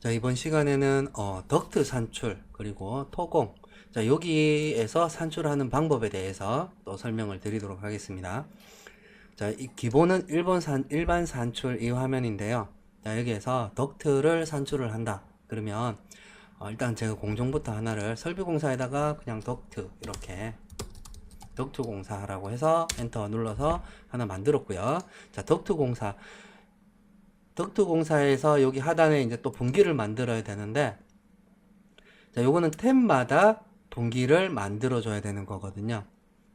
자, 이번 시간에는 덕트 산출 그리고 토공, 자, 여기에서 산출하는 방법에 대해서 또 설명을 드리도록 하겠습니다. 자, 이 기본은 일반 산출 이 화면인데요. 자, 여기에서 덕트를 산출을 한다 그러면 일단 제가 공정부터 하나를, 설비공사에다가 그냥 덕트, 이렇게 덕트 공사라고 해서 엔터 눌러서 하나 만들었고요. 자, 덕트 공사에서 여기 하단에 이제 또 분기를 만들어야 되는데, 자, 요거는 탭마다 분기를 만들어 줘야 되는 거거든요.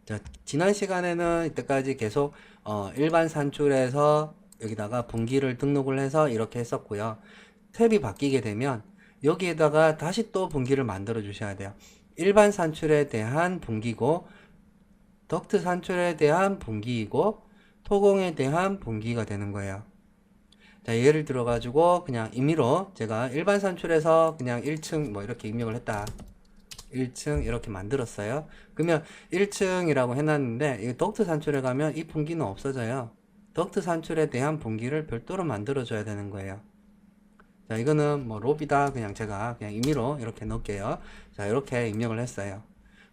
자, 지난 시간에는 이때까지 계속 일반 산출에서 여기다가 분기를 등록을 해서 이렇게 했었고요. 탭이 바뀌게 되면 여기에다가 다시 또 분기를 만들어 주셔야 돼요. 일반 산출에 대한 분기고, 덕트 산출에 대한 분기이고, 토공에 대한 분기가 되는 거예요. 자, 예를 들어 가지고 그냥 임의로 제가 일반 산출에서 그냥 1층 뭐 이렇게 입력을 했다. 1층 이렇게 만들었어요. 그러면 1층이라고 해놨는데, 이 덕트 산출에 가면 이 분기는 없어져요. 덕트 산출에 대한 분기를 별도로 만들어 줘야 되는 거예요. 자, 이거는 뭐 로비다, 그냥 제가 그냥 임의로 이렇게 넣을게요. 자, 이렇게 입력을 했어요.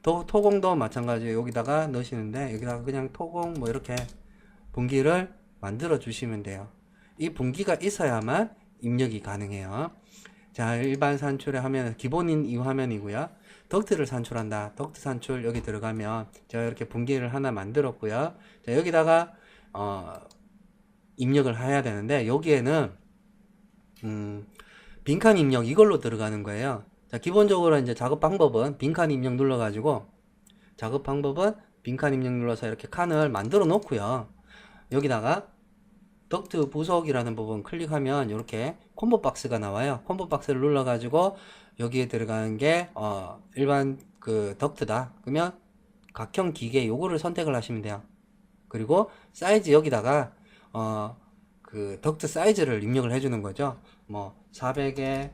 토공도 마찬가지로 여기다가 넣으시는데, 여기다가 그냥 토공 뭐 이렇게 분기를 만들어 주시면 돼요. 이 분기가 있어야만 입력이 가능해요. 자, 일반 산출에 하면 기본인 이 화면이고요. 덕트를 산출한다. 덕트 산출 여기 들어가면 제가 이렇게 분기를 하나 만들었고요. 자, 여기다가 입력을 해야 되는데, 여기에는 빈칸 입력 이걸로 들어가는 거예요. 자, 기본적으로 이제 작업 방법은 빈칸 입력 눌러가지고, 작업 방법은 빈칸 입력 눌러서 이렇게 칸을 만들어 놓고요. 여기다가 덕트 부속이라는 부분 클릭하면 이렇게 콤보 박스가 나와요. 콤보 박스를 눌러가지고 여기에 들어가는 게 일반 그 덕트다. 그러면 각형 기계 요거를 선택을 하시면 돼요. 그리고 사이즈 여기다가 그 덕트 사이즈를 입력을 해주는 거죠. 뭐 400에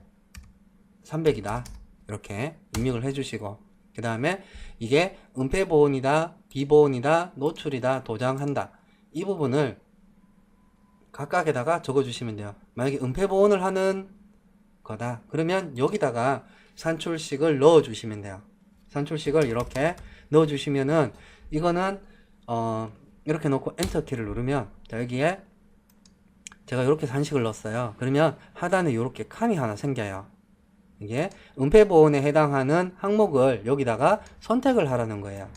300이다 이렇게 입력을 해주시고, 그 다음에 이게 은폐 보온이다, 비보온이다, 노출이다, 도장한다, 이 부분을 각각에다가 적어주시면 돼요. 만약에 은폐 보온을 하는 거다 그러면 여기다가 산출식을 넣어주시면 돼요. 산출식을 이렇게 넣어주시면은, 이거는 이렇게 놓고 엔터 키를 누르면, 자, 여기에 제가 이렇게 산식을 넣었어요. 그러면 하단에 이렇게 칸이 하나 생겨요. 이게 은폐 보온에 해당하는 항목을 여기다가 선택을 하라는 거예요.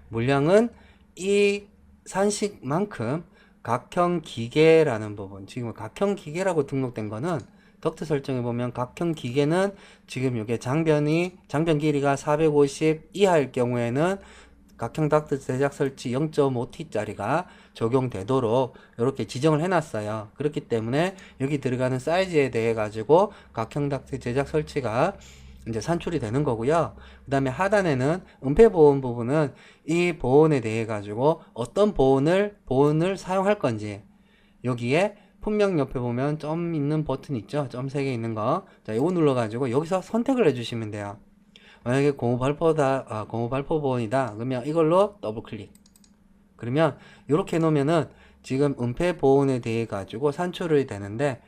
물량은 이 산식만큼 각형 기계라는 부분, 지금 각형 기계라고 등록된 거는 덕트 설정에 보면 각형 기계는 지금 이게 장변 길이가 450 이하일 경우에는 각형 덕트 제작 설치 0.5T짜리가 적용되도록 이렇게 지정을 해놨어요. 그렇기 때문에 여기 들어가는 사이즈에 대해 가지고 각형 덕트 제작 설치가 이제 산출이 되는 거고요. 그 다음에 하단에는 은폐 보온 부분은 이 보온에 대해 가지고 어떤 보온을 사용할 건지, 여기에 품명 옆에 보면 점 있는 버튼 있죠? 점 3개 있는 거. 자, 이거 눌러 가지고 여기서 선택을 해 주시면 돼요. 만약에 고무 발포 보온이다 그러면 이걸로 더블 클릭. 그러면 이렇게 놓으면은 지금 은폐 보온에 대해 가지고 산출이 되는데,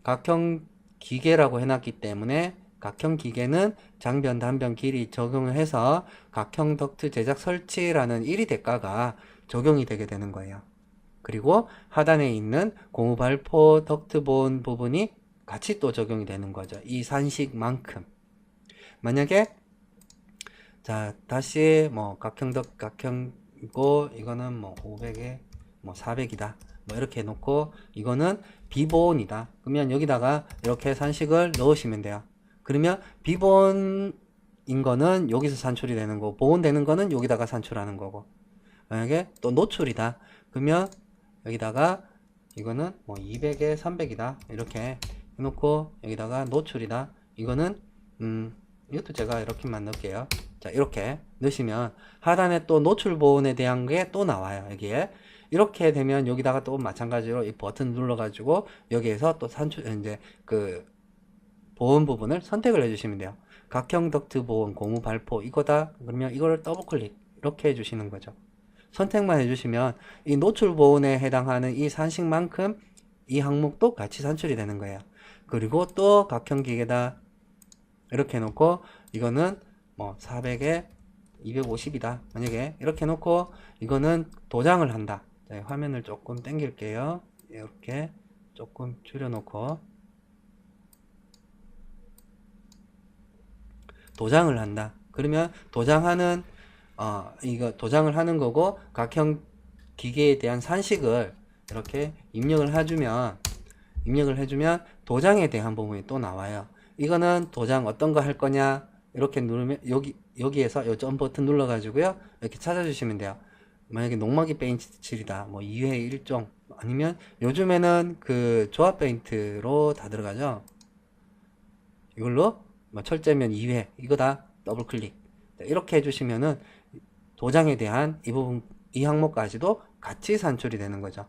각형 기계라고 해놨기 때문에 각형 기계는 장변 단변 길이 적용을 해서 각형 덕트 제작 설치라는 1위 대가가 적용이 되게 되는 거예요. 그리고 하단에 있는 고무 발포 덕트 보온 부분이 같이 또 적용이 되는 거죠. 이 산식만큼. 만약에 자, 다시 뭐 각형이고 이거는 뭐 500에 뭐 400이다 뭐 이렇게 해놓고, 이거는 비보온이다 그러면 여기다가 이렇게 산식을 넣으시면 돼요. 그러면 비보온인 거는 여기서 산출이 되는 거고, 보온 되는 거는 여기다가 산출하는 거고, 만약에 또 노출이다 그러면 여기다가 이거는 뭐 200에 300이다 이렇게 해놓고, 여기다가 노출이다 이거는 이것도 제가 이렇게만 넣을게요. 자, 이렇게 넣으시면 하단에 또 노출 보온에 대한 게 또 나와요. 여기에 이렇게 되면 여기다가 또 마찬가지로 이 버튼 눌러 가지고 여기에서 또 산출 이제 그 보온 부분을 선택을 해주시면 돼요. 각형 덕트 보온 고무 발포 이거다 그러면 이거를 더블 클릭 이렇게 해주시는 거죠. 선택만 해주시면 이 노출 보온에 해당하는 이 산식만큼 이 항목도 같이 산출이 되는 거예요. 그리고 또 각형 기계다 이렇게 해놓고 이거는 뭐 400에 250이다 만약에 이렇게 해놓고 이거는 도장을 한다. 자, 화면을 조금 당길게요. 이렇게 조금 줄여놓고 도장을 한다. 그러면 도장하는 이거 도장을 하는 거고 각형 기계에 대한 산식을 이렇게 입력을 해주면 도장에 대한 부분이 또 나와요. 이거는 도장 어떤 거 할 거냐 이렇게 누르면 여기에서 요 점 버튼 눌러 가지고요 이렇게 찾아주시면 돼요. 만약에 녹막이 페인트 칠이다 뭐 2회 1종 아니면 요즘에는 그 조합 페인트로 다 들어가죠. 이걸로 뭐 철제면 2회 이거다 더블 클릭 이렇게 해주시면은 도장에 대한 이 부분 이 항목까지도 같이 산출이 되는 거죠.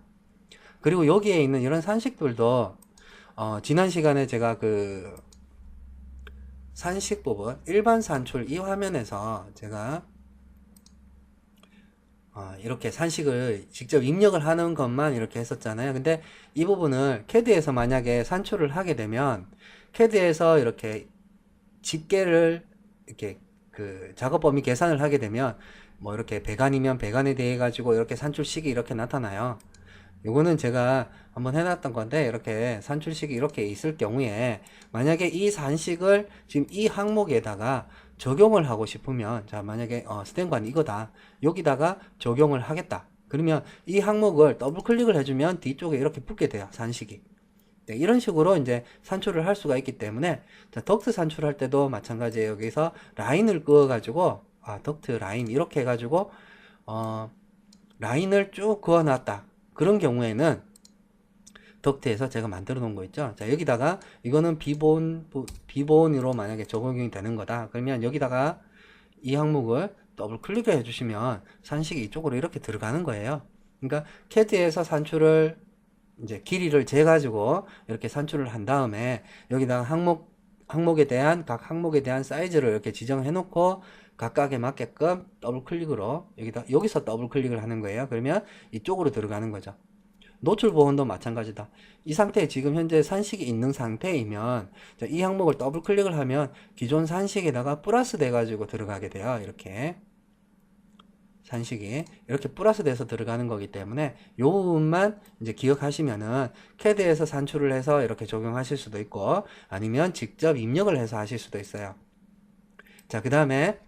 그리고 여기에 있는 이런 산식들도 지난 시간에 제가 그 산식 부분 일반 산출 이 화면에서 제가 이렇게 산식을 직접 입력을 하는 것만 이렇게 했었잖아요. 근데 이 부분을 CAD에서 만약에 산출을 하게 되면 CAD에서 이렇게 집계를 이렇게 그 작업 범위 계산을 하게 되면 뭐 이렇게 배관이면 배관에 대해 가지고 이렇게 산출식이 이렇게 나타나요. 요거는 제가 한번 해놨던 건데 이렇게 산출식이 이렇게 있을 경우에 만약에 이 산식을 지금 이 항목에다가 적용을 하고 싶으면 자 만약에 스탠관 이거다 여기다가 적용을 하겠다 그러면 이 항목을 더블 클릭을 해주면 뒤쪽에 이렇게 붙게 돼요 산식이. 네, 이런 식으로 이제 산출을 할 수가 있기 때문에 자, 덕트 산출할 때도 마찬가지예요. 여기서 라인을 그어 가지고 덕트 라인 이렇게 해 가지고 라인을 쭉 그어 놨다 그런 경우에는 덕트에서 제가 만들어 놓은 거 있죠. 자 여기다가 이거는 비본으로 만약에 적용이 되는 거다 그러면 여기다가 이 항목을 더블 클릭을 해주시면 산식이 이쪽으로 이렇게 들어가는 거예요. 그러니까 CAD에서 산출을 이제 길이를 재 가지고 이렇게 산출을 한 다음에 여기다가 항목에 대한 각 항목에 대한 사이즈를 이렇게 지정해 놓고 각각에 맞게끔 더블 클릭으로 여기서 더블 클릭을 하는 거예요. 그러면 이쪽으로 들어가는 거죠. 노출 보온도 마찬가지다. 이 상태에 지금 현재 산식이 있는 상태이면 이 항목을 더블 클릭을 하면 기존 산식에다가 플러스 돼 가지고 들어가게 돼요. 이렇게 산식이 이렇게 플러스 돼서 들어가는 거기 때문에 이 부분만 이제 기억하시면은 CAD에서 산출을 해서 이렇게 적용하실 수도 있고 아니면 직접 입력을 해서 하실 수도 있어요. 자, 그 다음에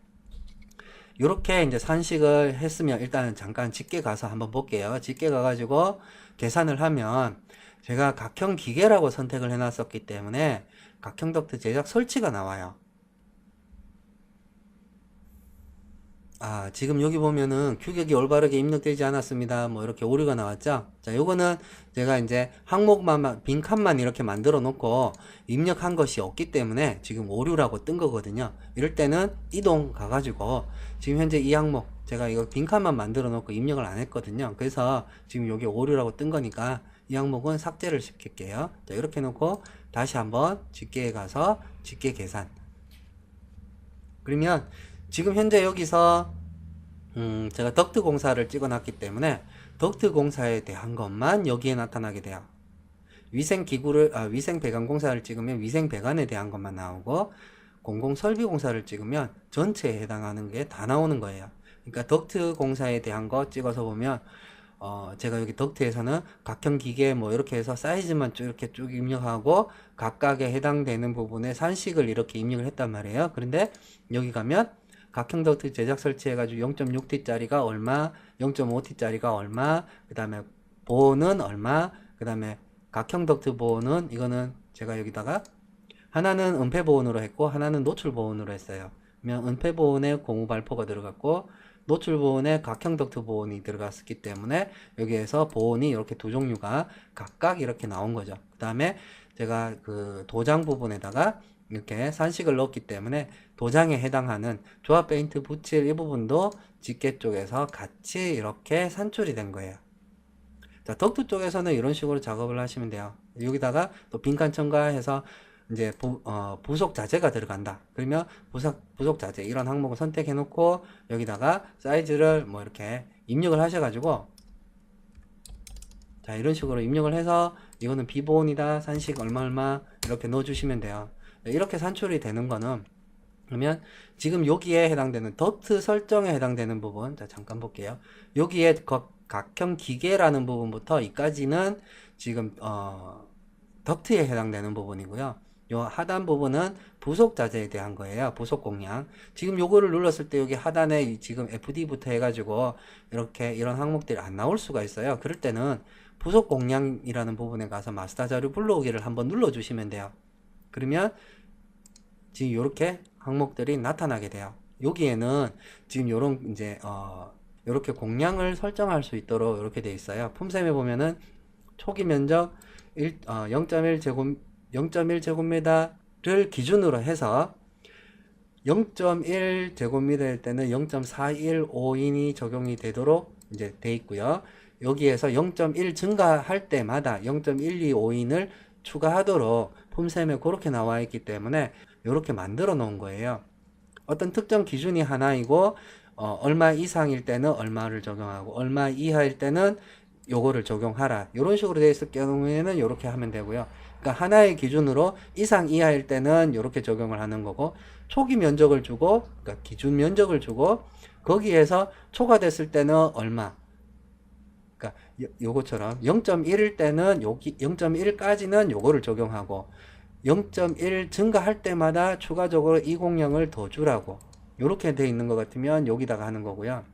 이렇게 이제 산식을 했으면 일단은 잠깐 집계 가서 한번 볼게요. 집계 가가지고 계산을 하면 제가 각형 기계라고 선택을 해놨었기 때문에 각형 덕트 제작 설치가 나와요. 지금 여기 보면은 규격이 올바르게 입력되지 않았습니다. 뭐 이렇게 오류가 나왔죠. 자, 요거는 제가 이제 항목만 빈칸만 이렇게 만들어 놓고 입력한 것이 없기 때문에 지금 오류라고 뜬 거거든요. 이럴 때는 이동 가가지고 지금 현재 이 항목 제가 이거 빈칸만 만들어 놓고 입력을 안 했거든요. 그래서 지금 여기 오류라고 뜬 거니까 이 항목은 삭제를 시킬게요. 자, 이렇게 놓고 다시 한번 집계에 가서 집계 계산. 그러면 지금 현재 여기서 제가 덕트 공사를 찍어 놨기 때문에 덕트 공사에 대한 것만 여기에 나타나게 돼요. 위생 배관 공사를 찍으면 위생 배관에 대한 것만 나오고 공공 설비 공사를 찍으면 전체에 해당하는 게 다 나오는 거예요. 그러니까 덕트 공사에 대한 거 찍어서 보면 제가 여기 덕트에서는 각형 기계 뭐 이렇게 해서 사이즈만 이렇게 쭉 입력하고 각각에 해당되는 부분에 산식을 이렇게 입력을 했단 말이에요. 그런데 여기 가면 각형 덕트 제작 설치해가지고 0.6T 짜리가 얼마, 0.5T 짜리가 얼마, 그 다음에 보호는 얼마, 그 다음에 각형 덕트 보호는 이거는 제가 여기다가 하나는 은폐 보온으로 했고 하나는 노출 보온으로 했어요. 그러면 은폐 보온에 고무 발포가 들어갔고 노출 보온에 각형 덕트 보온이 들어갔기 때문에 여기에서 보온이 이렇게 두 종류가 각각 이렇게 나온 거죠. 그 다음에 제가 그 도장 부분에다가 이렇게 산식을 넣었기 때문에 도장에 해당하는 조합 페인트 붙일 이 부분도 집게 쪽에서 같이 이렇게 산출이 된 거예요. 자, 덕트 쪽에서는 이런 식으로 작업을 하시면 돼요. 여기다가 또 빈칸 첨가해서 이제 부속 자재가 들어간다. 그러면 부속 자재 이런 항목을 선택해 놓고 여기다가 사이즈를 뭐 이렇게 입력을 하셔가지고 자, 이런 식으로 입력을 해서 이거는 비보온이다. 산식 얼마 얼마 이렇게 넣어주시면 돼요. 이렇게 산출이 되는 거는 그러면 지금 여기에 해당되는 덕트 설정에 해당되는 부분, 자 잠깐 볼게요. 여기에 각형 기계라는 부분부터 이까지는 지금 덕트에 해당되는 부분이고요. 요 하단 부분은 부속 자재에 대한 거예요. 부속 공량. 지금 요거를 눌렀을 때 여기 하단에 지금 FD부터 해가지고 이렇게 이런 항목들이 안 나올 수가 있어요. 그럴 때는 부속 공량이라는 부분에 가서 마스터 자료 불러오기를 한번 눌러주시면 돼요. 그러면 지금 이렇게 항목들이 나타나게 돼요. 여기에는 지금 요런 이제 이렇게 공량을 설정할 수 있도록 이렇게 돼 있어요. 품셈에 보면은 초기 면적 0.1제곱미터를 기준으로 해서 0.1제곱미터일 때는 0.415인이 적용이 되도록 이제 돼 있고요. 여기에서 0.1 증가할 때마다 0.125인을 추가하도록 품셈에 그렇게 나와 있기 때문에 이렇게 만들어 놓은 거예요. 어떤 특정 기준이 하나이고 얼마 이상일 때는 얼마를 적용하고 얼마 이하일 때는 요거를 적용하라. 이런 식으로 되어 있을 경우에는 이렇게 하면 되고요. 그러니까 하나의 기준으로 이상 이하일 때는 이렇게 적용을 하는 거고 초기 면적을 주고 그러니까 기준 면적을 주고 거기에서 초과됐을 때는 얼마. 그러니까 요거처럼 0.1일 때는 여기 0.1까지는 요거를 적용하고 0.1 증가할 때마다 추가적으로 이 공량을 더 주라고 이렇게 돼 있는 것 같으면 여기다가 하는 거고요.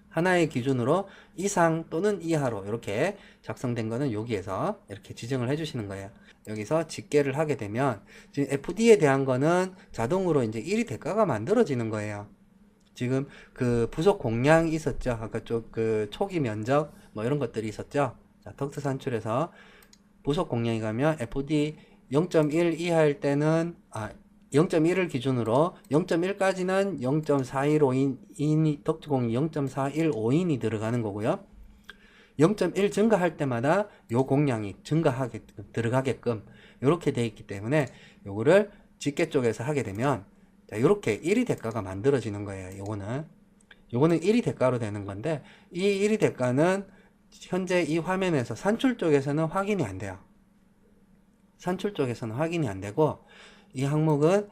하나의 기준으로 이상 또는 이하로 이렇게 작성된 거는 여기에서 이렇게 지정을 해 주시는 거예요. 여기서 집계를 하게 되면 지금 FD에 대한 거는 자동으로 이제 1이 대가가 만들어지는 거예요. 지금 그 부속 공량 있었죠. 아까 그 초기 면적 뭐 이런 것들이 있었죠. 자, 덕트 산출에서 부속 공량이 가면 FD 0.1 이하일 때는 0.1을 기준으로 0.1까지는 0.415인이 덕트공이 0.415인이 들어가는 거고요. 0.1 증가할 때마다 요 공량이 들어가게끔 이렇게 돼 있기 때문에 요거를 집계 쪽에서 하게 되면 자, 요렇게 1이 대가가 만들어지는 거예요. 요거는 1이 대가로 되는 건데 이 1이 대가는 현재 이 화면에서 산출 쪽에서는 확인이 안 돼요. 산출 쪽에서는 확인이 안 되고 이 항목은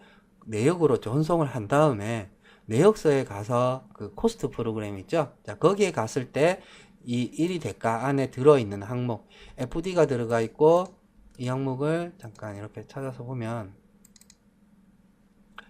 내역으로 전송을 한 다음에 내역서에 가서 그 코스트 프로그램 있죠. 자, 거기에 갔을 때 이 1이 대가 안에 들어있는 항목 FD가 들어가 있고 이 항목을 잠깐 이렇게 찾아서 보면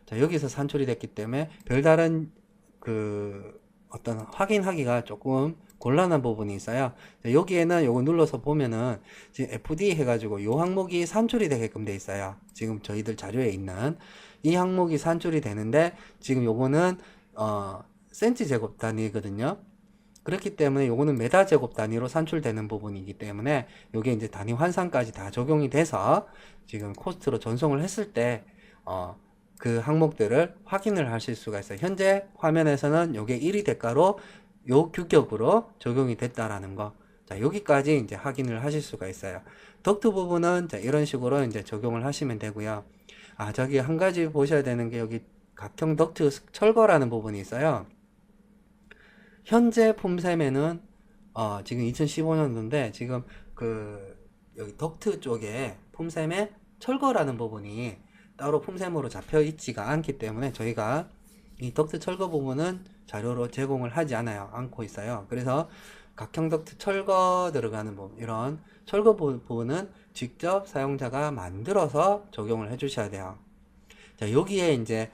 자, 여기서 산출이 됐기 때문에 별다른 그 어떤 확인하기가 조금 곤란한 부분이 있어요. 자, 여기에는 요거 눌러서 보면은 지금 FD 해가지고 요 항목이 산출이 되게끔 돼 있어요. 지금 저희들 자료에 있는 이 항목이 산출이 되는데 지금 요거는 센치 제곱 단위거든요. 그렇기 때문에 요거는 메다 제곱 단위로 산출되는 부분이기 때문에 요게 이제 단위 환산까지 다 적용이 돼서 지금 코스트로 전송을 했을 때 그 항목들을 확인을 하실 수가 있어요. 현재 화면에서는 요게 1이 대가로 요 규격으로 적용이 됐다라는 거. 자, 여기까지 이제 확인을 하실 수가 있어요. 덕트 부분은 자, 이런 식으로 이제 적용을 하시면 되고요. 저기 한 가지 보셔야 되는 게 여기 각형 덕트 철거라는 부분이 있어요. 현재 품셈에는 지금 2015년도인데 지금 그 여기 덕트 쪽에 품셈에 철거라는 부분이 따로 품셈으로 잡혀 있지가 않기 때문에 저희가 이 덕트 철거 부분은 자료로 제공을 하지 않고 있어요. 그래서 각형 덕트 철거 들어가는 부분, 이런 철거 부분은 직접 사용자가 만들어서 적용을 해 주셔야 돼요. 자, 여기에 이제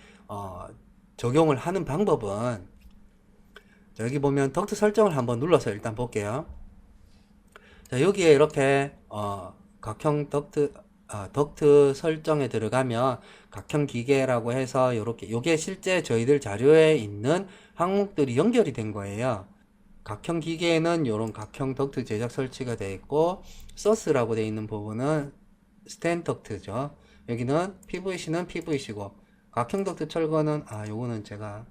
적용을 하는 방법은 자, 여기 보면 덕트 설정을 한번 눌러서 일단 볼게요. 자, 여기에 이렇게 각형 덕트 설정에 들어가면 각형 기계라고 해서 이렇게 요게 실제 저희들 자료에 있는 항목들이 연결이 된 거예요. 각형 기계에는 이런 각형 덕트 제작 설치가 되어 있고 소스라고 되어 있는 부분은 스탠 덕트죠. 여기는 PVC는 PVC고 각형 덕트 철거는 요거는 제가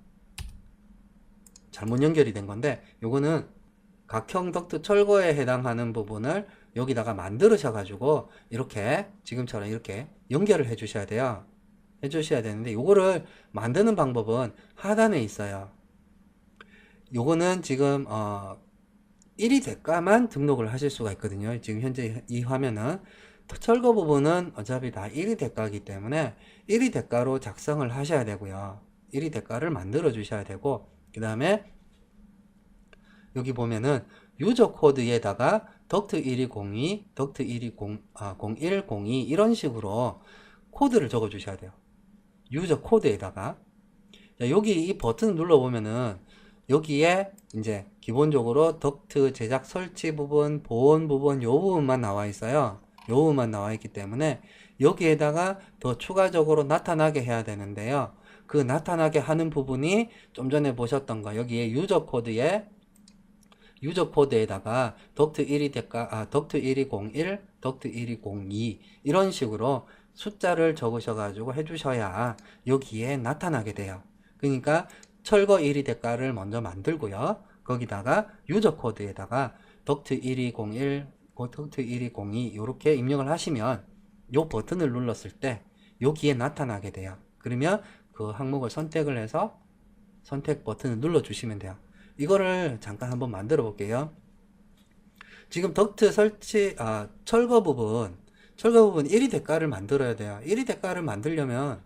잘못 연결이 된 건데 요거는 각형 덕트 철거에 해당하는 부분을 여기다가 만들으셔 가지고 이렇게 지금처럼 이렇게 연결을 해 주셔야 돼요. 해 주셔야 되는데 요거를 만드는 방법은 하단에 있어요. 요거는 지금 1위 대가만 등록을 하실 수가 있거든요. 지금 현재 이 화면은 철거 부분은 어차피 다 1위 대가이기 때문에 1위 대가로 작성을 하셔야 되고요. 1위 대가를 만들어 주셔야 되고, 그 다음에 여기 보면은 유저 코드에다가 덕트 1202, 덕트 0102 이런 식으로 코드를 적어 주셔야 돼요. 유저 코드에다가. 자, 여기 이 버튼 눌러보면은 여기에 이제 기본적으로 덕트 제작 설치 부분, 보온 부분, 요 부분만 나와 있어요. 요 부분만 나와 있기 때문에 여기에다가 더 추가적으로 나타나게 해야 되는데요. 그 나타나게 하는 부분이 좀 전에 보셨던 거, 여기에 유저 코드에다가 덕트 1이 대가, 덕트 1201, 덕트 1202 이런 식으로 숫자를 적으셔가지고 해주셔야 여기에 나타나게 돼요. 그러니까 철거 1위 대가를 먼저 만들고요. 거기다가 유저 코드에다가 덕트 1201, 덕트 1202 이렇게 입력을 하시면 요 버튼을 눌렀을 때 여기에 나타나게 돼요. 그러면 그 항목을 선택을 해서 선택 버튼을 눌러 주시면 돼요. 이거를 잠깐 한번 만들어 볼게요. 지금 덕트 설치, 철거 부분 1위 대가를 만들어야 돼요. 1위 대가를 만들려면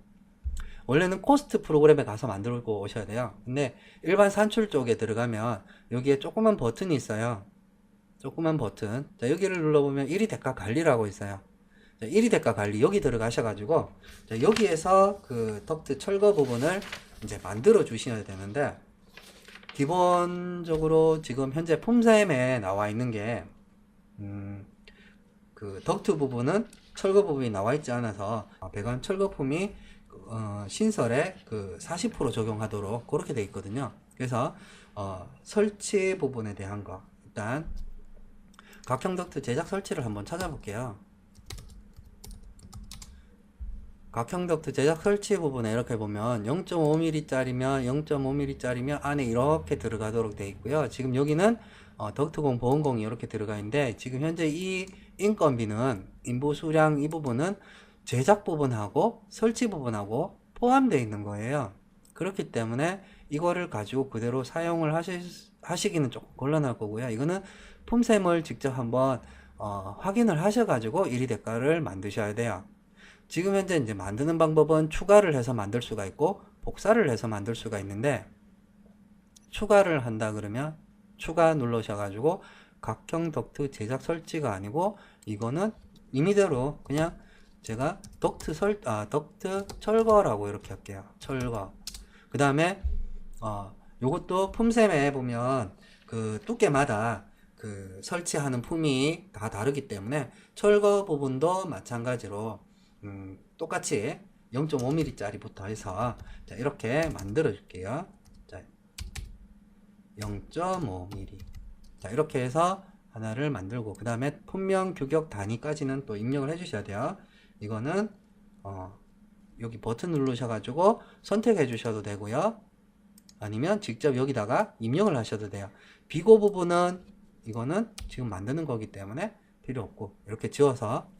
원래는 코스트 프로그램에 가서 만들고 오셔야 돼요. 근데 일반 산출 쪽에 들어가면 여기에 조그만 버튼이 있어요. 조그만 버튼. 자, 여기를 눌러보면 1위 대가 관리라고 있어요. 자, 1위 대가 관리 여기 들어가셔가지고 자, 여기에서 그 덕트 철거 부분을 이제 만들어 주셔야 되는데, 기본적으로 지금 현재 폼샘에 나와 있는 게 그 덕트 부분은 철거 부분이 나와 있지 않아서 배관 철거품이 신설에 그 40% 적용하도록 그렇게 돼 있거든요. 그래서 설치 부분에 대한 거 일단 각형 덕트 제작 설치를 한번 찾아볼게요. 각형 덕트 제작 설치 부분에 이렇게 보면 0.5mm 짜리면 0.5mm 짜리면 안에 이렇게 들어가도록 되어 있고요. 지금 여기는 덕트공 보온공이 이렇게 들어가 있는데, 지금 현재 이 인건비는 인부 수량 이 부분은 제작 부분하고 설치 부분하고 포함되어 있는 거예요. 그렇기 때문에 이거를 가지고 그대로 사용을 하시기는 조금 곤란할 거고요. 이거는 폼샘을 직접 한번 확인을 하셔가지고 1위 대가를 만드셔야 돼요. 지금 현재 이제 만드는 방법은 추가를 해서 만들 수가 있고 복사를 해서 만들 수가 있는데, 추가를 한다 그러면 추가 눌러셔가지고 각형 덕트 제작 설치가 아니고 이거는 임의대로 그냥 제가 덕트 철거라고 이렇게 할게요. 철거. 그 다음에 요것도 폼샘에 보면 그 두께마다 그 설치하는 품이 다 다르기 때문에 철거 부분도 마찬가지로 똑같이 0.5mm 짜리부터 해서 자, 이렇게 만들어 줄게요. 자, 0.5mm. 자, 이렇게 해서 하나를 만들고, 그 다음에 품명 규격 단위까지는 또 입력을 해 주셔야 돼요. 이거는 여기 버튼 누르셔가지고 선택해 주셔도 되고요. 아니면 직접 여기다가 입력을 하셔도 돼요. 비고 부분은 이거는 지금 만드는 거기 때문에 필요 없고 이렇게 지워서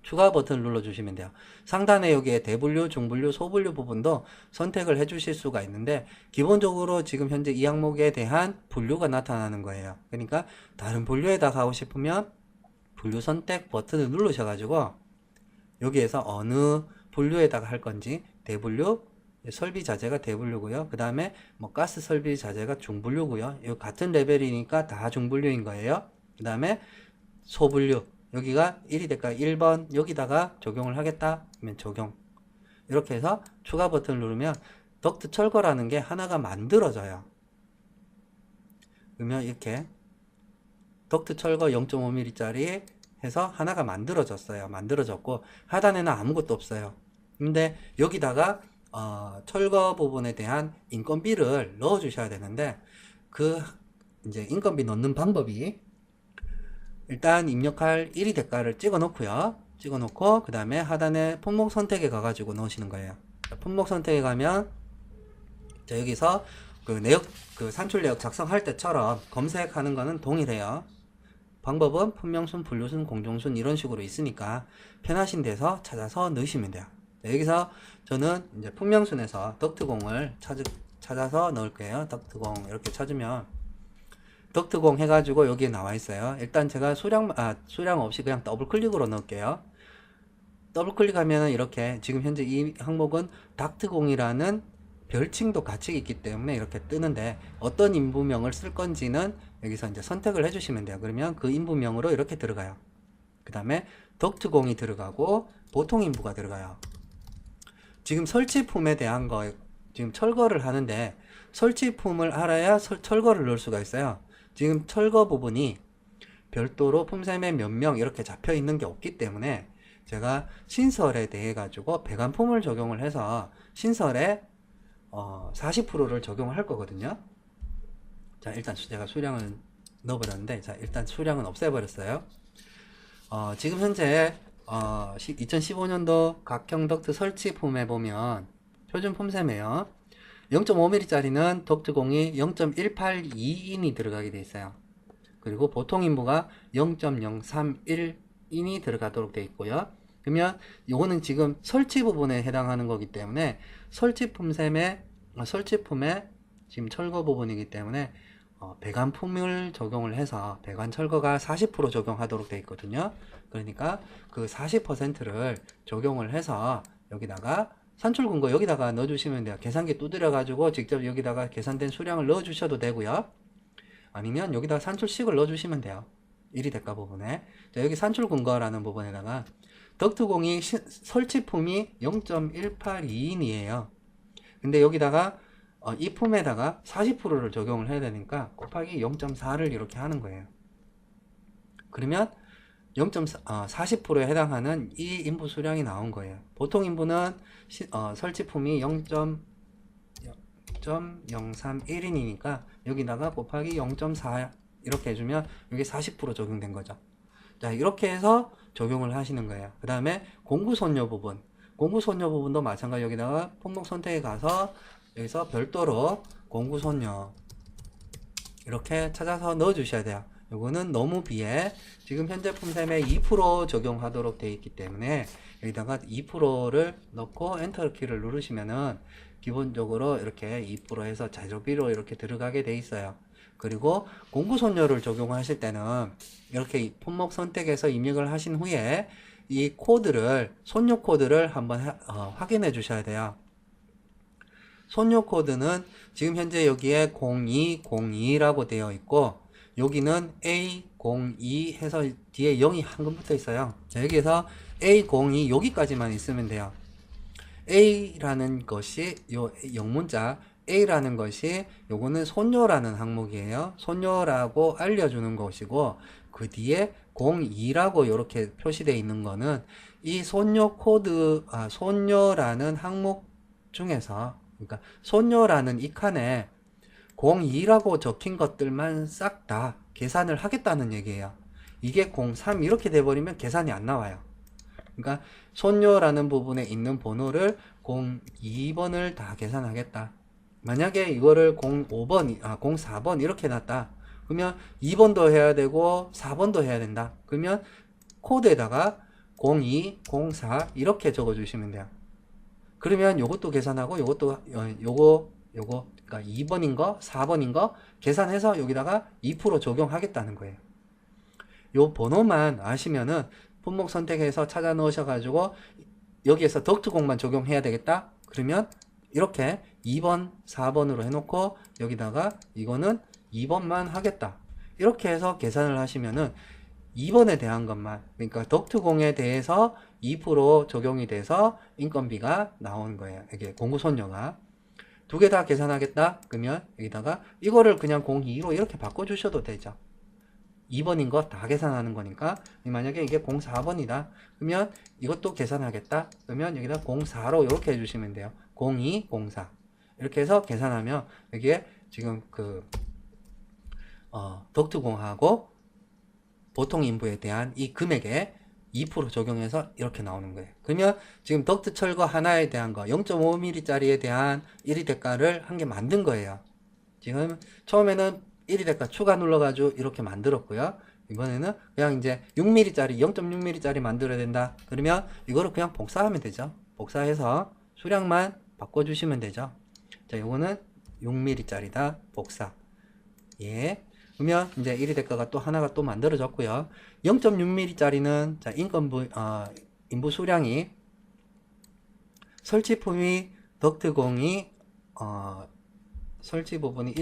추가 버튼을 눌러주시면 돼요. 상단에 여기에 대분류, 중분류, 소분류 부분도 선택을 해 주실 수가 있는데, 기본적으로 지금 현재 이 항목에 대한 분류가 나타나는 거예요. 그러니까 다른 분류에다가 하고 싶으면 분류 선택 버튼을 누르셔가지고 여기에서 어느 분류에다가 할 건지, 대분류, 설비 자재가 대분류고요. 그 다음에 뭐 가스 설비 자재가 중분류고요. 이 같은 레벨이니까 다 중분류인 거예요. 그 다음에 소분류, 여기가 1위 대가 1번 여기다가 적용을 하겠다 하면 적용. 이렇게 해서 추가 버튼을 누르면 덕트 철거라는 게 하나가 만들어져요. 그러면 이렇게 덕트 철거 0.5mm 짜리 해서 하나가 만들어졌어요. 만들어졌고 하단에는 아무것도 없어요. 근데 여기다가 철거 부분에 대한 인건비를 넣어 주셔야 되는데, 그 이제 인건비 넣는 방법이 일단 입력할 1위 대가를 찍어 놓고요. 찍어 놓고 그 다음에 하단에 품목 선택에 가가지고 넣으시는 거예요. 품목 선택에 가면 자, 여기서 그 산출 내역 작성할 때처럼 검색하는 거는 동일해요. 방법은 품명순, 분류순, 공정순 이런 식으로 있으니까 편하신 데서 찾아서 넣으시면 돼요. 자, 여기서 저는 이제 품명순에서 덕트공을 찾아서 넣을 거예요. 덕트공 이렇게 찾으면 덕트공 해가지고 여기에 나와 있어요. 일단 제가 수량 없이 그냥 더블 클릭으로 넣을게요. 더블 클릭하면 이렇게 지금 현재 이 항목은 닥트공이라는 별칭도 같이 있기 때문에 이렇게 뜨는데 어떤 인부명을 쓸 건지는 여기서 이제 선택을 해주시면 돼요. 그러면 그 인부명으로 이렇게 들어가요. 그 다음에 덕트공이 들어가고 보통 인부가 들어가요. 지금 설치품에 대한 거 지금 철거를 하는데 설치품을 알아야 철거를 넣을 수가 있어요. 지금 철거 부분이 별도로 품셈에 몇 명 이렇게 잡혀 있는 게 없기 때문에 제가 신설에 대해 가지고 배관품을 적용을 해서 신설에 40%를 적용을 할 거거든요. 자, 일단 제가 수량을 넣어버렸는데, 자, 일단 수량은 없애버렸어요. 지금 현재 2015년도 각형 덕트 설치품에 보면 표준 품셈이에요. 0.5mm 짜리는 덕트공이 0.182인이 들어가게 돼 있어요. 그리고 보통 인부가 0.031인이 들어가도록 되어 있고요. 그러면 요거는 지금 설치 부분에 해당하는 거기 때문에 설치품에 지금 철거 부분이기 때문에 배관품을 적용을 해서 배관 철거가 40% 적용하도록 되어 있거든요. 그러니까 그 40%를 적용을 해서 여기다가 산출근거 여기다가 넣어주시면 돼요. 계산기 두드려 가지고 직접 여기다가 계산된 수량을 넣어 주셔도 되고요. 아니면 여기다가 산출식을 넣어 주시면 돼요. 1위 대가 부분에. 자, 여기 산출근거라는 부분에다가 덕트공이 설치품이 0.182인이에요. 근데 여기다가 이 품에다가 40%를 적용을 해야 되니까 곱하기 0.4를 이렇게 하는 거예요. 그러면 40%에 해당하는 이 인부 수량이 나온 거예요. 보통 인부는 설치품이 0.031인이니까 여기다가 곱하기 0.4 이렇게 해주면 여기 40% 적용된 거죠. 자, 이렇게 해서 적용을 하시는 거예요. 그 다음에 공구손료 부분도 마찬가지 여기다가 품목 선택에 가서 여기서 별도로 공구손료 이렇게 찾아서 넣어 주셔야 돼요. 요거는 너무 비에 지금 현재 품셈에 2% 적용하도록 되어 있기 때문에 여기다가 2%를 넣고 엔터 키를 누르시면은 기본적으로 이렇게 2% 해서 자료비로 이렇게 들어가게 돼 있어요. 그리고 공구손료를 적용하실 때는 이렇게 품목 선택에서 입력을 하신 후에 이 코드를 손료 코드를 한번 확인해 주셔야 돼요. 손료 코드는 지금 현재 여기에 0202라고 되어 있고 여기는 A02 해서 뒤에 0이 한금 붙어 있어요. 자, 여기에서 A02 여기까지만 있으면 돼요. A라는 것이 요 영문자 A라는 것이 요거는 손료라는 항목이에요. 손료라고 알려주는 것이고 그 뒤에 02라고 이렇게 표시되어 있는 거는 이 손료 코드 손료라는 항목 중에서 그러니까 손료라는 이 칸에 02라고 적힌 것들만 싹 다 계산을 하겠다는 얘기예요. 이게 03 이렇게 돼버리면 계산이 안 나와요. 그러니까 손료라는 부분에 있는 번호를 02번을 다 계산하겠다. 만약에 이거를 04번 이렇게 놨다. 그러면 2번도 해야 되고 4번도 해야 된다. 그러면 코드에다가 02, 04 이렇게 적어주시면 돼요. 그러면 요것도 계산하고 요것도 요거 그러니까 2번인 거 4번인 거 계산해서 여기다가 2% 적용하겠다는 거예요. 요 번호만 아시면은 품목 선택해서 찾아 넣으셔 가지고 여기에서 덕트공만 적용해야 되겠다. 그러면 이렇게 2번 4번으로 해놓고 여기다가 이거는 2번만 하겠다. 이렇게 해서 계산을 하시면은 2번에 대한 것만 그러니까 덕트공에 대해서 2% 적용이 돼서 인건비가 나오는 거예요. 이게 공구손료가 두 개 다 계산하겠다. 그러면 여기다가 이거를 그냥 02로 이렇게 바꿔주셔도 되죠. 2번인 거 다 계산하는 거니까 만약에 이게 04번이다. 그러면 이것도 계산하겠다. 그러면 여기다 04로 이렇게 해주시면 돼요. 02, 04 이렇게 해서 계산하면 여기에 지금 덕트공하고 보통 인부에 대한 이 금액에 2% 적용해서 이렇게 나오는 거예요. 그러면 지금 덕트 철거 하나에 대한 거 0.5mm 짜리에 대한 1위 대가를 한 개 만든 거예요. 지금 처음에는 1위 대가 추가 눌러가지고 이렇게 만들었고요. 이번에는 그냥 이제 6mm 짜리 0.6mm 짜리 만들어야 된다. 그러면 이거를 그냥 복사하면 되죠. 복사해서 수량만 바꿔주시면 되죠. 자, 요거는 6mm 짜리다. 복사. 예. 그러면 이제 1위 대가가 또 하나가 또 만들어졌고요. 0.6mm짜리는 자, 인부 수량이 설치 덕트 공이 설치 부분이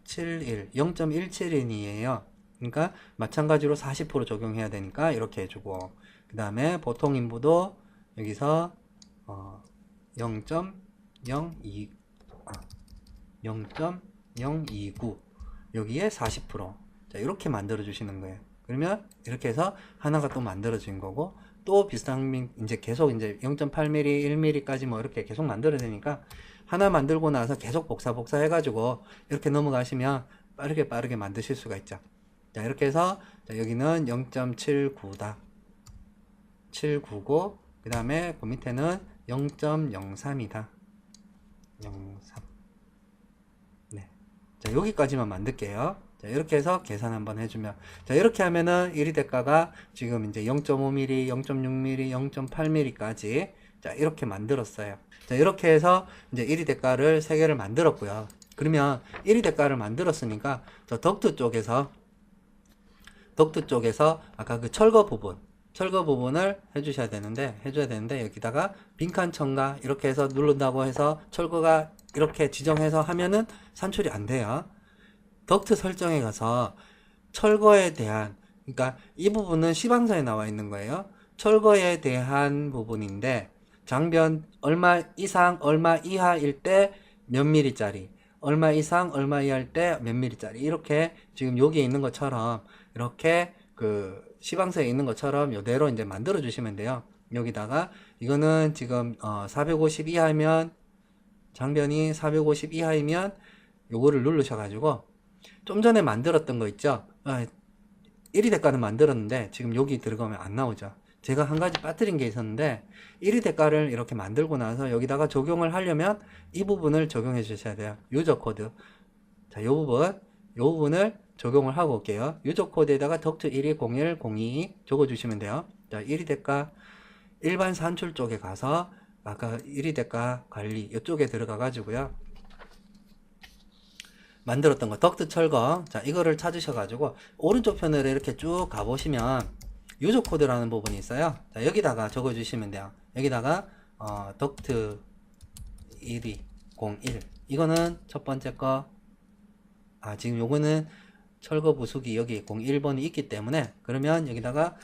0.171이에요. 그러니까 마찬가지로 40% 적용해야 되니까 이렇게 해주고, 그 다음에 보통 인부도 여기서 0.029 여기에 40% 자, 이렇게 만들어 주시는 거예요. 그러면 이렇게 해서 하나가 또 만들어진 거고, 또 비슷한 이제 계속 이제 0.8mm, 1mm까지 뭐 이렇게 계속 만들어야 되니까 하나 만들고 나서 계속 복사 해가지고 이렇게 넘어가시면 빠르게 만드실 수가 있죠. 자, 이렇게 해서 자, 여기는 0.79다. 799. 그 다음에 그 밑에는 0.03이다. 03. 네. 자, 여기까지만 만들게요. 자, 이렇게 해서 계산 한번 해주면. 자, 이렇게 하면은 1위 대가가 지금 이제 0.5mm, 0.6mm, 0.8mm까지 자, 이렇게 만들었어요. 자, 이렇게 해서 이제 1위 대가를 3개를 만들었고요. 그러면 1위 대가를 만들었으니까 저 덕트 쪽에서 아까 그 철거 부분을 해줘야 되는데 여기다가 빈칸 첨가 이렇게 해서 누른다고 해서 철거가 이렇게 지정해서 하면은 산출이 안 돼요. 덕트 설정에 가서 철거에 대한, 그러니까 이 부분은 시방서에 나와 있는 거예요. 철거에 대한 부분인데 장변 얼마 이상 얼마 이하일 때 몇 미리짜리, 얼마 이상 얼마 이하일 때 몇 미리짜리, 이렇게 지금 여기에 있는 것처럼 이렇게 그 시방서에 있는 것처럼 이대로 이제 만들어 주시면 돼요. 여기다가 이거는 지금 450 이하면, 장변이 450 이하이면 요거를 누르셔가지고 좀 전에 만들었던 거 있죠. 1위 대가는 만들었는데 지금 여기 들어가면 안 나오죠. 제가 한 가지 빠뜨린 게 있었는데 1위 대가를 이렇게 만들고 나서 여기다가 적용을 하려면 이 부분을 적용해 주셔야 돼요. 유저 코드. 자, 요 부분을 적용을 하고 올게요. 유저 코드에다가 덕트 1위 01 02 적어 주시면 돼요. 자, 1위 대가 일반 산출 쪽에 가서 아까 1위 대가 관리 이쪽에 들어가 가지고요. 만들었던 거 덕트 철거, 자, 이거를 찾으셔가지고 오른쪽 편으로 이렇게 쭉 가보시면 유저 코드라는 부분이 있어요. 자, 여기다가 적어주시면 돼요. 여기다가 덕트 1위 01 이거는 첫 번째 거. 지금 요거는 철거 부수기 여기 01번이 있기 때문에, 그러면 여기다가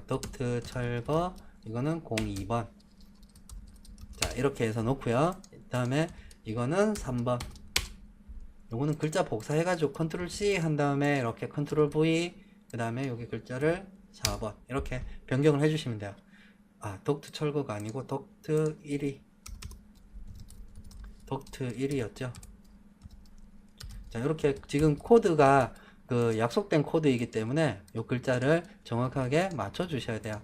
덕트 철거 이거는 02번 자, 이렇게 해서 놓고요. 그 다음에 이거는 3번. 요거는 글자 복사해가지고 컨트롤 C 한 다음에 이렇게 컨트롤 V, 그 다음에 여기 글자를 4번 이렇게 변경을 해주시면 돼요. 덕트 철거가 아니고 덕트 1위였죠. 자, 이렇게 지금 코드가 그 약속된 코드이기 때문에 요 글자를 정확하게 맞춰 주셔야 돼요.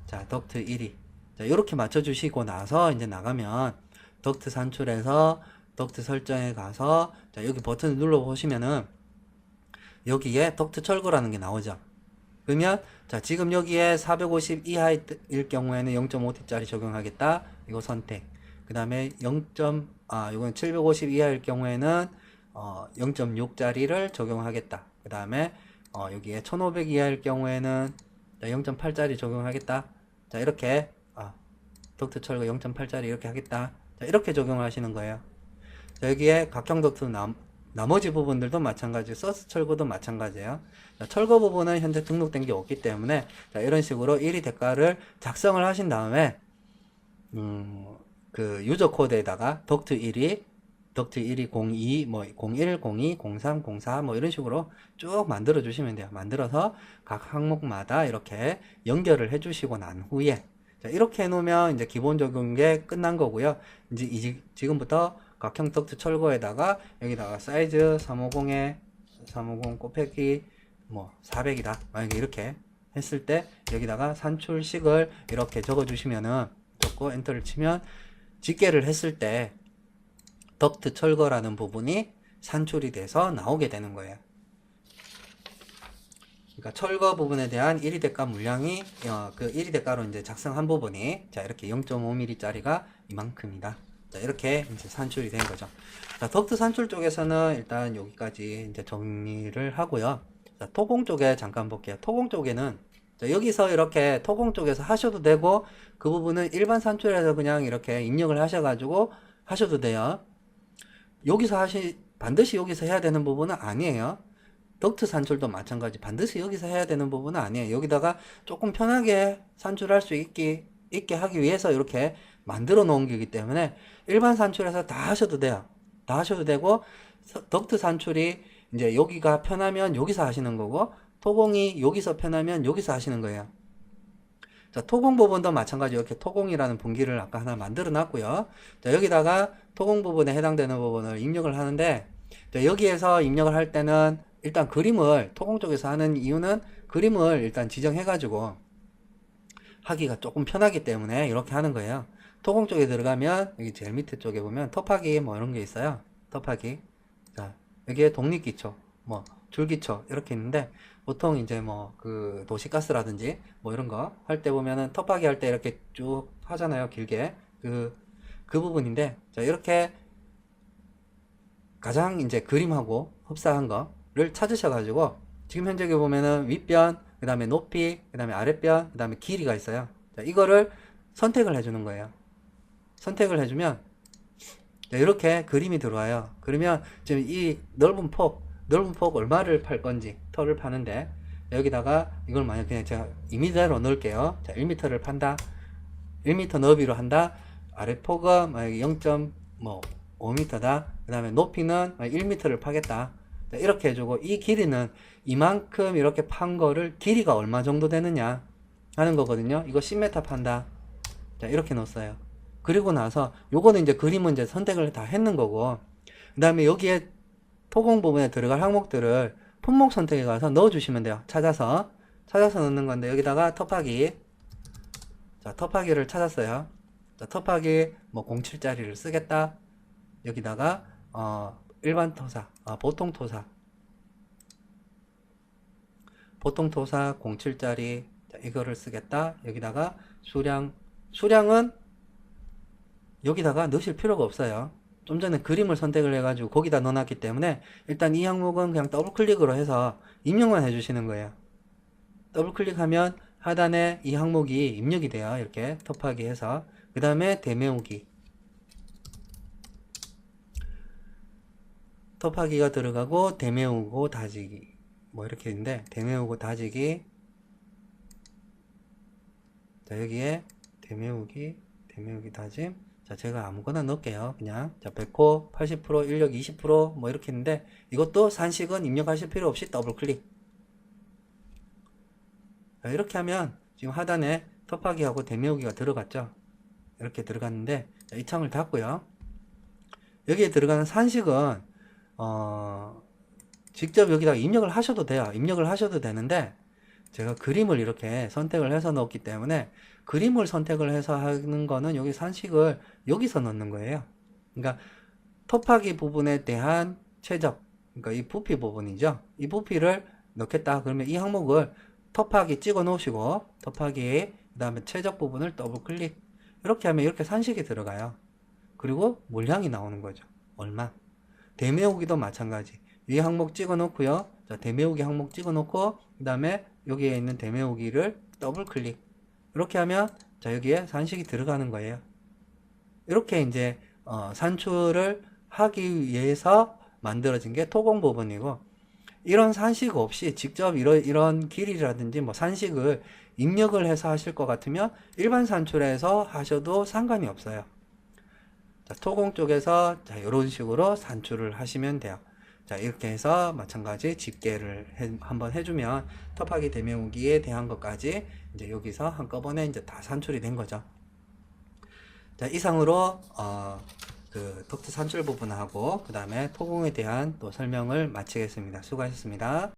자, 덕트 1위. 자, 이렇게 맞춰 주시고 나서 이제 나가면 덕트 산출에서 덕트 설정에 가서 자, 여기 버튼을 눌러 보시면은 여기에 덕트 철거라는 게 나오죠. 그러면 자, 지금 여기에 450 이하일 경우에는 0.5T짜리 적용하겠다. 이거 선택. 그 다음에 이건 750 이하일 경우에는 0.6짜리를 적용하겠다. 그 다음에 여기에 1500 이하일 경우에는 0.8짜리 적용하겠다. 자, 이렇게 덕트 철거 0.8짜리 이렇게 하겠다. 자, 이렇게 적용을 하시는 거예요. 자, 여기에 각형 덕트 나머지 부분들도 마찬가지, 서스 철거도 마찬가지예요. 자, 철거 부분은 현재 등록된 게 없기 때문에 자, 이런 식으로 1위 대가를 작성을 하신 다음에 그 유저 코드에다가 덕트 1위 02, 뭐 01, 02, 03, 04 뭐 이런 식으로 쭉 만들어 주시면 돼요. 만들어서 각 항목마다 이렇게 연결을 해 주시고 난 후에 자, 이렇게 해 놓으면 이제 기본 적용 게 끝난 거고요. 이제 지금부터 각형 덕트 철거에다가 여기다가 사이즈 350 곱하기 뭐 400이다 만약에 이렇게 했을 때 여기다가 산출식을 이렇게 적어 주시면은, 적고 엔터를 치면 집계를 했을 때 덕트 철거라는 부분이 산출이 돼서 나오게 되는 거예요. 그러니까 철거 부분에 대한 1위 대가 물량이 그 1위 대가로 이제 작성한 부분이 자, 이렇게 0.5mm 짜리가 이만큼이다. 자, 이렇게 이제 산출이 된 거죠. 자, 덕트 산출 쪽에서는 일단 여기까지 이제 정리를 하고요. 자, 토공 쪽에 잠깐 볼게요. 토공 쪽에는 자, 여기서 이렇게 토공 쪽에서 하셔도 되고 그 부분은 일반 산출에서 그냥 이렇게 입력을 하셔가지고 하셔도 돼요. 여기서 반드시 여기서 해야 되는 부분은 아니에요. 덕트 산출도 마찬가지 반드시 여기서 해야 되는 부분은 아니에요. 여기다가 조금 편하게 산출할 수 있게 하기 위해서 이렇게 만들어 놓은 거기 때문에 일반 산출에서 다 하셔도 돼요. 다 하셔도 되고 덕트 산출이 이제 여기가 편하면 여기서 하시는 거고 토공이 여기서 편하면 여기서 하시는 거예요. 자, 토공 부분도 마찬가지 이렇게 토공이라는 분기를 아까 하나 만들어 놨고요. 자, 여기다가 토공 부분에 해당되는 부분을 입력을 하는데 자, 여기에서 입력을 할 때는 일단 그림을 토공 쪽에서 하는 이유는 그림을 일단 지정해 가지고 하기가 조금 편하기 때문에 이렇게 하는 거예요. 토공 쪽에 들어가면 여기 제일 밑에 쪽에 보면 터프하기 뭐 이런 게 있어요. 터프하기. 자, 여기에 독립기초, 뭐 줄기초 이렇게 있는데 보통 이제 뭐 그 도시가스라든지 뭐 이런 거 할 때 보면은 터프하기 할 때 이렇게 쭉 하잖아요. 길게 그 부분인데 자, 이렇게 가장 이제 그림하고 흡사한 거를 찾으셔가지고 지금 현재 보면은 윗변, 그 다음에 높이, 그 다음에 아랫변, 그 다음에 길이가 있어요. 자, 이거를 선택을 해주는 거예요. 선택을 해주면 자, 이렇게 그림이 들어와요. 그러면 지금 이 넓은 폭 얼마를 팔 건지 터를 파는데 여기다가 이걸 만약 그냥 제가 2m로 넣을게요. 자, 1m를 판다. 1m 너비로 한다. 아래 폭은 만약에 0.5m다. 그 다음에 높이는 1m를 파겠다. 자, 이렇게 해주고 이 길이는 이만큼 이렇게 판 거를 길이가 얼마 정도 되느냐 하는 거거든요. 이거 10m 판다. 자, 이렇게 넣었어요. 그리고 나서 요거는 이제 그림은 이제 선택을 다 했는 거고 그 다음에 여기에 토공 부분에 들어갈 항목들을 품목 선택에 가서 넣어 주시면 돼요. 찾아서 넣는 건데 여기다가 터프하기. 자, 터프하기를 찾았어요. 자, 터프하기 뭐 07짜리를 쓰겠다. 여기다가 일반 토사, 보통 토사 07짜리 자, 이거를 쓰겠다. 여기다가 수량은 여기다가 넣으실 필요가 없어요. 좀 전에 그림을 선택을 해가지고 거기다 넣어놨기 때문에 일단 이 항목은 그냥 더블 클릭으로 해서 입력만 해주시는 거예요. 더블 클릭하면 하단에 이 항목이 입력이 돼요. 이렇게 터프하기 해서 그 다음에 대메우기 터프하기가 들어가고 대메우고 다지기 뭐 이렇게 있는데 대메우고 다지기 자, 여기에 대메우기 다짐 자, 제가 아무거나 넣을게요. 그냥 자, 100호 80% 인력 20%뭐 이렇게 있는데 이것도 산식은 입력하실 필요 없이 더블 클릭. 자, 이렇게 하면 지금 하단에 터프하기하고 대메우기가 들어갔죠. 이렇게 들어갔는데 자, 이 창을 닫고요. 여기에 들어가는 산식은 직접 여기다 입력을 하셔도 돼요. 입력을 하셔도 되는데 제가 그림을 이렇게 선택을 해서 넣었기 때문에 그림을 선택을 해서 하는 거는 여기 산식을 여기서 넣는 거예요. 그러니까 터프하기 부분에 대한 최적, 그러니까 이 부피 부분이죠. 이 부피를 넣겠다. 그러면 이 항목을 터프하기 찍어 놓으시고 터프하기 그 다음에 최적 부분을 더블 클릭 이렇게 하면 이렇게 산식이 들어가요. 그리고 물량이 나오는 거죠. 얼마? 대메우기도 마찬가지. 이 항목 찍어 놓고요. 자, 대메우기 항목 찍어 놓고 그 다음에 여기에 있는 대메우기를 더블 클릭 이렇게 하면 자, 여기에 산식이 들어가는 거예요. 이렇게 이제 산출을 하기 위해서 만들어진 게 토공 부분이고 이런 산식 없이 직접 이런 길이라든지 뭐 산식을 입력을 해서 하실 것 같으면 일반 산출에서 하셔도 상관이 없어요. 자, 토공 쪽에서 자, 이런 식으로 산출을 하시면 돼요. 자, 이렇게 해서 마찬가지 집계를 한번 해주면 터프하기 대메우기에 대한 것까지 이제 여기서 한꺼번에 이제 다 산출이 된 거죠. 자, 이상으로 그 덕트 산출 부분하고 그 다음에 토공에 대한 또 설명을 마치겠습니다. 수고하셨습니다.